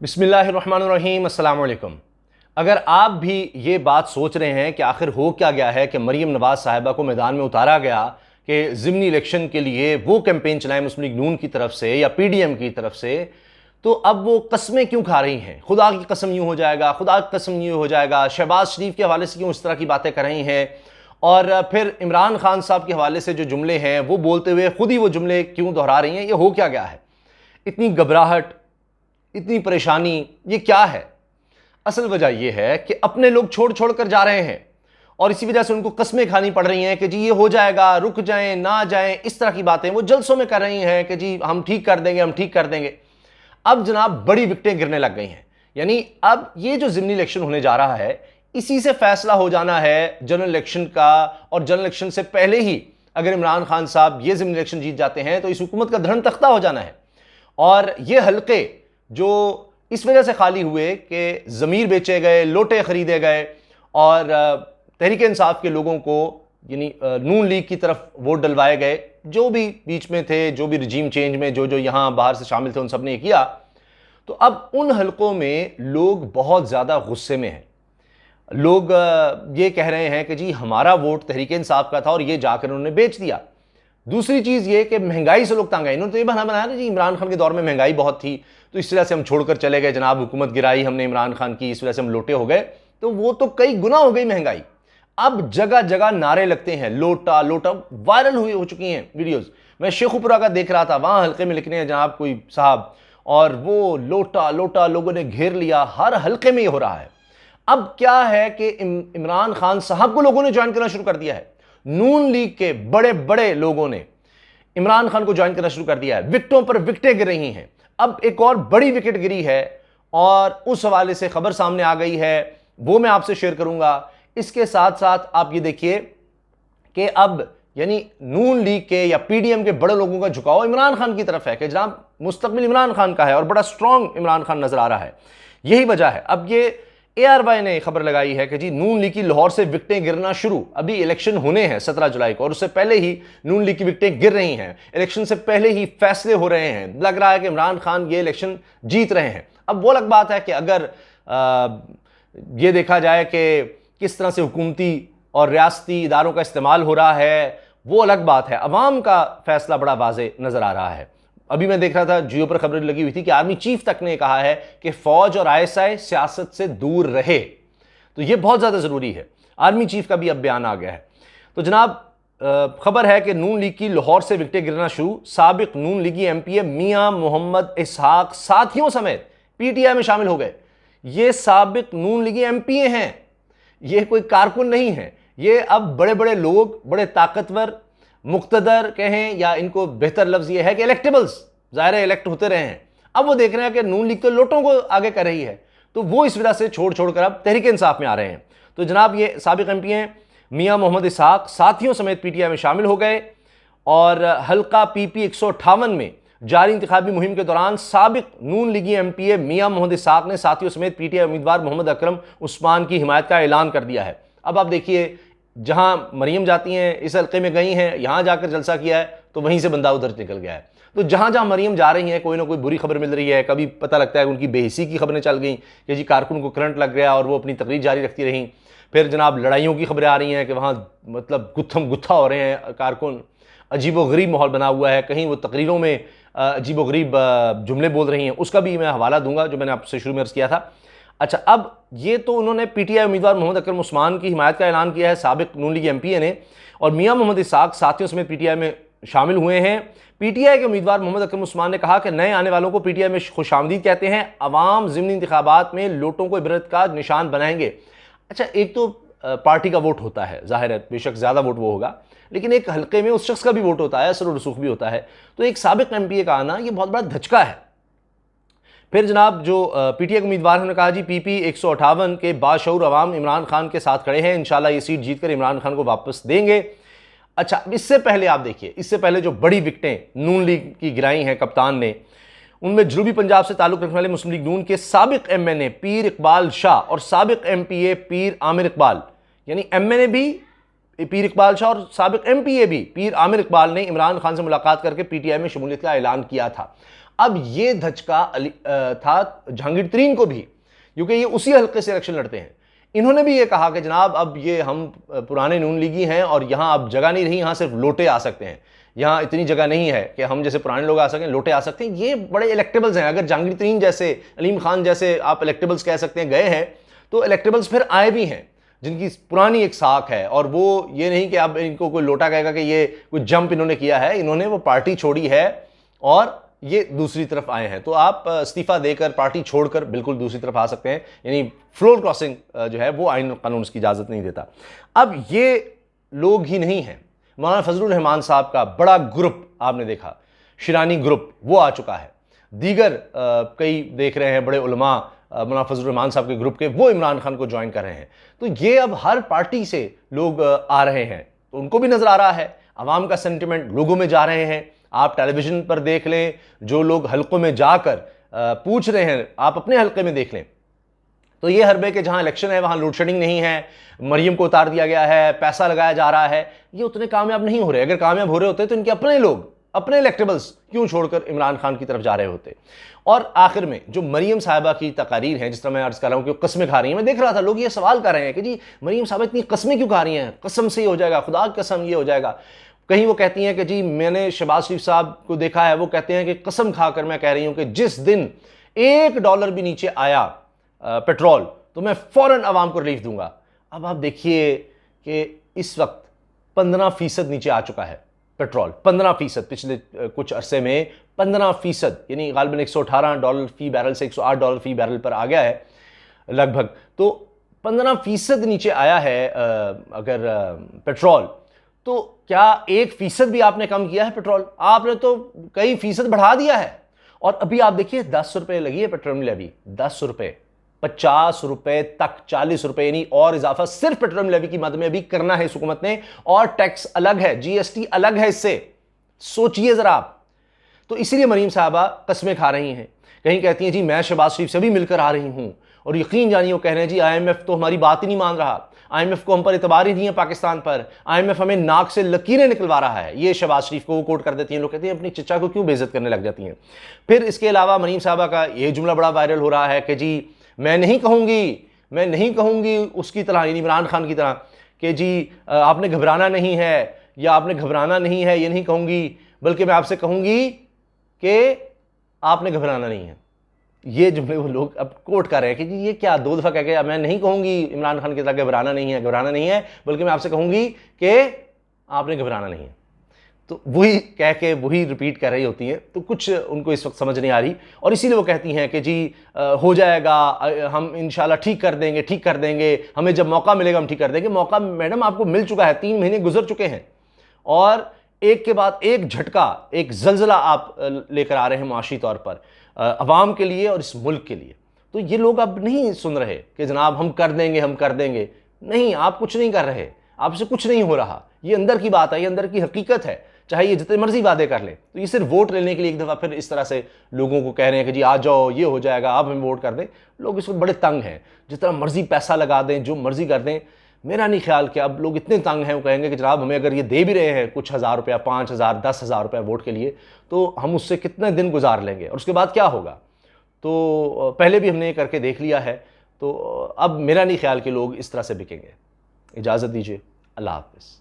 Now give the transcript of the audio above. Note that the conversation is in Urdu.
بسم اللہ الرحمن الرحیم، السلام علیکم۔ اگر آپ بھی یہ بات سوچ رہے ہیں کہ آخر ہو کیا گیا ہے کہ مریم نواز صاحبہ کو میدان میں اتارا گیا کہ ضمنی الیکشن کے لیے وہ کیمپین چلائیں مسلم لیگ نون کی طرف سے یا پی ڈی ایم کی طرف سے، تو اب وہ قسمیں کیوں کھا رہی ہیں؟ خدا کی قسم یوں ہو جائے گا، خدا کی قسم یوں ہو جائے گا، شہباز شریف کے حوالے سے کیوں اس طرح کی باتیں کر رہی ہیں، اور پھر عمران خان صاحب کے حوالے سے جو جملے ہیں وہ بولتے ہوئے خود ہی وہ جملے کیوں دہرا رہی ہیں؟ یہ ہو کیا گیا ہے؟ اتنی گھبراہٹ، اتنی پریشانی، یہ کیا ہے؟ اصل وجہ یہ ہے کہ اپنے لوگ چھوڑ چھوڑ کر جا رہے ہیں، اور اسی وجہ سے ان کو قسمیں کھانی پڑ رہی ہیں کہ جی یہ ہو جائے گا، رک جائیں، نہ جائیں، اس طرح کی باتیں وہ جلسوں میں کر رہی ہیں کہ جی ہم ٹھیک کر دیں گے، ہم ٹھیک کر دیں گے۔ اب جناب بڑی وکٹیں گرنے لگ گئی ہیں، یعنی اب یہ جو ضمنی الیکشن ہونے جا رہا ہے اسی سے فیصلہ ہو جانا ہے جنرل الیکشن کا، اور جنرل الیکشن سے پہلے ہی اگر عمران خان صاحب یہ ضمنی الیکشن جیت جاتے ہیں تو اس حکومت کا دھڑن تختہ ہو جانا ہے۔ اور یہ حلقے جو اس وجہ سے خالی ہوئے کہ ضمیر بیچے گئے، لوٹے خریدے گئے، اور تحریک انصاف کے لوگوں کو یعنی نون لیگ کی طرف ووٹ ڈلوائے گئے، جو بھی بیچ میں تھے، جو بھی رجیم چینج میں جو یہاں باہر سے شامل تھے، ان سب نے یہ کیا۔ تو اب ان حلقوں میں لوگ بہت زیادہ غصے میں ہیں۔ لوگ یہ کہہ رہے ہیں کہ جی ہمارا ووٹ تحریک انصاف کا تھا اور یہ جا کر انہوں نے بیچ دیا۔ دوسری چیز یہ کہ مہنگائی سے لوگ تنگ آئے، انہوں نے تو یہ بہانہ بنایا نا جی عمران خان کے دور میں مہنگائی بہت تھی تو اس وجہ سے ہم چھوڑ کر چلے گئے، جناب حکومت گرائی ہم نے عمران خان کی، اس وجہ سے ہم لوٹے ہو گئے۔ تو وہ تو کئی گنا ہو گئی مہنگائی۔ اب جگہ جگہ نعرے لگتے ہیں، لوٹا لوٹا، وائرل ہو چکی ہیں ویڈیوز۔ میں شیخوپورہ کا دیکھ رہا تھا، وہاں حلقے میں لکھنے ہیں جناب کوئی صاحب، اور وہ لوٹا لوٹا لوگوں نے گھیر لیا، ہر حلقے میں یہ ہو رہا ہے۔ اب کیا ہے کہ عمران خان صاحب کو لوگوں نے جوائن کرنا شروع کر دیا ہے، نون لیگ کے بڑے بڑے لوگوں نے عمران خان کو جوائن کرنا شروع کر دیا ہے، وکٹوں پر وکٹیں گر رہی ہیں۔ اب ایک اور بڑی وکٹ گری ہے اور اس حوالے سے خبر سامنے آ گئی ہے، وہ میں آپ سے شیئر کروں گا۔ اس کے ساتھ ساتھ آپ یہ دیکھیے کہ اب یعنی نون لیگ کے یا پی ڈی ایم کے بڑے لوگوں کا جھکاؤ عمران خان کی طرف ہے کہ جناب مستقبل عمران خان کا ہے، اور بڑا سٹرونگ عمران خان نظر آ رہا ہے۔ یہی وجہ ہے، اب یہ اے آر وائی نے خبر لگائی ہے کہ جی نون لیگ کی لاہور سے وکٹیں گرنا شروع، ابھی الیکشن ہونے ہیں 17 جولائی کو، اور اس سے پہلے ہی نون لیگ کی وکٹیں گر رہی ہیں، الیکشن سے پہلے ہی فیصلے ہو رہے ہیں، لگ رہا ہے کہ عمران خان یہ الیکشن جیت رہے ہیں۔ اب وہ الگ بات ہے کہ اگر یہ دیکھا جائے کہ کس طرح سے حکومتی اور ریاستی اداروں کا استعمال ہو رہا ہے، وہ الگ بات ہے۔ عوام کا فیصلہ بڑا واضح نظر آ رہا ہے۔ ابھی میں دیکھ رہا تھا جیو پر خبر لگی ہوئی تھی کہ آرمی چیف تک نے کہا ہے کہ فوج اور آئی ایس آئی سیاست سے دور رہے، تو یہ بہت زیادہ ضروری ہے۔ آرمی چیف کا بھی اب بیان آ گیا ہے۔ تو جناب خبر ہے کہ نون لیگ کی لاہور سے وکٹیں گرنا شروع، سابق نون لیگی ایم پی اے میاں محمد اسحاق ساتھیوں سمیت پی ٹی آئی میں شامل ہو گئے۔ یہ سابق نون لیگی ایم پی اے ہیں، یہ کوئی کارکن نہیں ہیں، یہ اب بڑے بڑے لوگ، بڑے طاقتور، مقتدر کہیں یا ان کو بہتر لفظ یہ ہے کہ الیکٹیبلز، ظاہر ہے الیکٹ ہوتے رہے ہیں۔ اب وہ دیکھ رہے ہیں کہ نون لیگ تو لوٹوں کو آگے کر رہی ہے، تو وہ اس وجہ سے چھوڑ چھوڑ کر اب تحریک انصاف میں آ رہے ہیں۔ تو جناب یہ سابق ایم پی ہیں میاں محمد اسحاق ساتھیوں سمیت پی ٹی آئی میں شامل ہو گئے، اور حلقہ پی پی 158 میں جاری انتخابی مہم کے دوران سابق نون لیگی ایم پی اے میاں محمد اسحاق نے ساتھیوں سمیت پی ٹی آئی امیدوار محمد اکرم عثمان کی حمایت کا اعلان کر دیا ہے۔ اب آپ دیکھیے جہاں مریم جاتی ہیں، اس حلقے میں گئی ہیں، یہاں جا کر جلسہ کیا ہے تو وہیں سے بندہ ادھر نکل گیا ہے۔ تو جہاں جہاں مریم جا رہی ہیں کوئی نہ کوئی بری خبر مل رہی ہے، کبھی پتہ لگتا ہے کہ ان کی بے حسی کی خبریں چل گئیں کہ جی کارکن کو کرنٹ لگ گیا اور وہ اپنی تقریر جاری رکھتی رہیں، پھر جناب لڑائیوں کی خبریں آ رہی ہیں کہ وہاں مطلب گتھم گتھا ہو رہے ہیں کارکن، عجیب و غریب ماحول بنا ہوا ہے، کہیں وہ تقریروں میں عجیب و غریب جملے بول رہی ہیں، اس کا بھی میں حوالہ دوں گا جو میں نے آپ سے شروع میں عرض کیا تھا۔ اچھا، اب یہ تو انہوں نے پی ٹی آئی امیدوار محمد اکرم عثمان کی حمایت کا اعلان کیا ہے سابق نون لیگ ایم پی اے نے، اور میاں محمد اسحاق ساتھیوں سمیت پی ٹی آئی میں شامل ہوئے ہیں۔ پی ٹی آئی کے امیدوار محمد اکرم عثمان نے کہا کہ نئے آنے والوں کو پی ٹی آئی میں خوش آمدید کہتے ہیں، عوام ضمنی انتخابات میں لوٹوں کو عبرت کا نشان بنائیں گے۔ اچھا، ایک تو پارٹی کا ووٹ ہوتا ہے، ظاہر ہے بے شک زیادہ ووٹ وہ ہوگا، لیکن ایک حلقے میں اس شخص کا بھی ووٹ ہوتا ہے، اثر و رسوخ بھی ہوتا ہے، تو ایک سابق ایم پی اے کا آنا یہ بہت بڑا دھچکا ہے۔ پھر جناب جو پی ٹی آئی کے امیدوار نے کہا جی پی پی 158 کے باشعور عوام عمران خان کے ساتھ کھڑے ہیں، انشاءاللہ یہ سیٹ جیت کر عمران خان کو واپس دیں گے۔ اچھا، اس سے پہلے آپ دیکھیے، اس سے پہلے جو بڑی وکٹیں نون لیگ کی گرائی ہیں کپتان نے، ان میں جنوبی پنجاب سے تعلق رکھنے والے مسلم لیگ نون کے سابق ایم این اے پیر اقبال شاہ اور سابق ایم پی اے پیر عامر اقبال، یعنی ایم این اے بھی پیر اقبال شاہ اور سابق ایم پی اے بھی پیر عامر اقبال نے عمران خان سے ملاقات کر کے پی ٹی آئی میں شمولیت کا اعلان کیا تھا۔ اب یہ دھچکا تھا جہانگیر ترین کو بھی، کیونکہ یہ اسی حلقے سے الیکشن لڑتے ہیں. انہوں نے بھی یہ کہا کہ جناب اب یہ ہم پرانے نون لیگی ہیں اور یہاں اب جگہ نہیں رہی، یہاں صرف لوٹے آ سکتے ہیں، یہاں اتنی جگہ نہیں ہے کہ ہم جیسے پرانے لوگ آ سکیں، لوٹے آ سکتے ہیں. یہ بڑے الیکٹیبلز ہیں. اگر جہانگیر ترین جیسے، علیم خان جیسے آپ الیکٹیبلز کہہ سکتے ہیں گئے ہیں، تو الیکٹیبلز پھر آئے بھی ہیں جن کی پرانی ایک ساکھ ہے، اور وہ یہ نہیں کہ اب ان کو کوئی لوٹا کہے گا کہ یہ کوئی جمپ انہوں نے کیا ہے. انہوں نے وہ پارٹی چھوڑی ہے اور یہ دوسری طرف آئے ہیں. تو آپ استعفیٰ دے کر، پارٹی چھوڑ کر بالکل دوسری طرف آ سکتے ہیں. یعنی فلور کراسنگ جو ہے وہ آئین قانون اس کی اجازت نہیں دیتا. اب یہ لوگ ہی نہیں ہیں. مولانا فضل الرحمان صاحب کا بڑا گروپ آپ نے دیکھا، شیرانی گروپ، وہ آ چکا ہے. دیگر کئی دیکھ رہے ہیں بڑے علماء مولانا فضل الرحمان صاحب کے گروپ کے، وہ عمران خان کو جوائن کر رہے ہیں. تو یہ اب ہر پارٹی سے لوگ آ رہے ہیں، تو ان کو بھی نظر آ رہا ہے. عوام کا سینٹیمنٹ لوگوں میں جا رہے ہیں. آپ ٹیلی ویژن پر دیکھ لیں، جو لوگ حلقوں میں جا کر پوچھ رہے ہیں، آپ اپنے حلقے میں دیکھ لیں، تو یہ حربے کہ جہاں الیکشن ہے وہاں لوڈ شیڈنگ نہیں ہے، مریم کو اتار دیا گیا ہے، پیسہ لگایا جا رہا ہے، یہ اتنے کامیاب نہیں ہو رہے. اگر کامیاب ہو رہے ہوتے تو ان کے اپنے لوگ، اپنے الیکٹیبلز کیوں چھوڑ کر عمران خان کی طرف جا رہے ہوتے. اور آخر میں جو مریم صاحبہ کی تقاریر ہیں، جس طرح میں عرض کر رہا ہوں کہ قسمیں کھا رہی ہیں، میں دیکھ رہا تھا لوگ یہ سوال کر رہے ہیں کہ جی مریم صاحبہ اتنی قسمیں کیوں کھا رہی ہیں، قسم سے ہی ہو جائے گا، خدا کی قسم یہ ہو جائے گا. کہیں وہ کہتی ہیں کہ جی میں نے شہباز شریف صاحب کو دیکھا ہے، وہ کہتے ہیں کہ قسم کھا کر میں کہہ رہی ہوں کہ جس دن $1 بھی نیچے آیا پیٹرول تو میں فوراً عوام کو ریلیف دوں گا. اب آپ دیکھیے کہ اس وقت 15% نیچے آ چکا ہے پیٹرول، 15%. پچھلے کچھ عرصے میں 15%، یعنی غالباً $118 فی بیرل سے $108 فی بیرل پر آ گیا ہے لگ بھگ. تو 15% نیچے آیا ہے اگر پیٹرول، تو کیا 1% بھی آپ نے کم کیا ہے پیٹرول؟ آپ نے تو کئی فیصد بڑھا دیا ہے. اور ابھی آپ دیکھیے 10 روپے لگی ہے پیٹرول لیوی، 10 روپے، 50 روپے تک، 40 روپے، یعنی اور اضافہ صرف پیٹرول لیوی کی مد میں ابھی کرنا ہے اس حکومت نے. اور ٹیکس الگ ہے، جی ایس ٹی الگ ہے. اس سے سوچئے ذرا آپ. تو اسی لیے مریم صاحبہ قسمیں کھا رہی ہیں. کہیں کہتی ہیں جی میں شہباز شریف سے بھی مل کر آ رہی ہوں، اور یقین جانیے وہ کہہ رہے ہیں جی آئی ایم ایف تو ہماری بات ہی نہیں مان رہا، آئی ایم ایف کو ہم پر اعتبار ہی نہیں ہے پاکستان پر، آئی ایم ایف ہمیں ناک سے لکیریں نکلوا رہا ہے. یہ شہباز شریف کو وہ کوٹ کر دیتی ہیں. لوگ کہتے ہیں اپنی چچا کو کیوں بے عزت کرنے لگ جاتی ہیں. پھر اس کے علاوہ مریم صاحبہ کا یہ جملہ بڑا وائرل ہو رہا ہے کہ جی میں نہیں کہوں گی اس کی طرح، یعنی عمران خان کی طرح، کہ جی آپ نے گھبرانا نہیں ہے، یا آپ نے گھبرانا نہیں ہے، یہ نہیں کہوں گی، بلکہ میں آپ سے کہوں گی کہ آپ نے گھبرانا نہیں ہے. یہ جملے وہ لوگ اب کوٹ کر رہے ہیں کہ جی یہ کیا 2 دفعہ کہہ کے میں نہیں کہوں گی عمران خان کی طرح گھبرانا نہیں ہے، بلکہ میں آپ سے کہوں گی کہ آپ نے گھبرانا نہیں ہے. تو وہی کہہ کے وہی ریپیٹ کر رہی ہوتی ہیں. تو کچھ ان کو اس وقت سمجھ نہیں آ رہی، اور اسی لیے وہ کہتی ہیں کہ جی ہو جائے گا، ہم انشاءاللہ ٹھیک کر دیں گے، ہمیں جب موقع ملے گا ہم ٹھیک کر دیں گے. موقع میڈم آپ کو مل چکا ہے، 3 مہینے گزر چکے ہیں، اور ایک کے بعد ایک جھٹکا، ایک زلزلہ آپ لے کر آ رہے ہیں معاشی طور پر عوام کے لیے اور اس ملک کے لیے. تو یہ لوگ اب نہیں سن رہے کہ جناب ہم کر دیں گے. نہیں، آپ کچھ نہیں کر رہے، آپ سے کچھ نہیں ہو رہا. یہ اندر کی بات ہے، یہ اندر کی حقیقت ہے، چاہے یہ جتنے مرضی وعدے کر لیں. تو یہ صرف ووٹ لینے کے لیے ایک دفعہ پھر اس طرح سے لوگوں کو کہہ رہے ہیں کہ جی آ جاؤ، یہ ہو جائے گا، آپ ہمیں ووٹ کر دیں. لوگ اس وقت بڑے تنگ ہیں، جتنا مرضی پیسہ لگا دیں، جو مرضی کر دیں. میرا نہیں خیال کہ اب لوگ اتنے تنگ ہیں وہ کہیں گے کہ جناب ہمیں اگر یہ دے بھی رہے ہیں کچھ ہزار روپیہ، 5,000 10,000 روپیہ ووٹ کے لیے، تو ہم اس سے کتنے دن گزار لیں گے اور اس کے بعد کیا ہوگا. تو پہلے بھی ہم نے یہ کر کے دیکھ لیا ہے. تو اب میرا نہیں خیال کہ لوگ اس طرح سے بکیں گے. اجازت دیجیے، اللہ حافظ.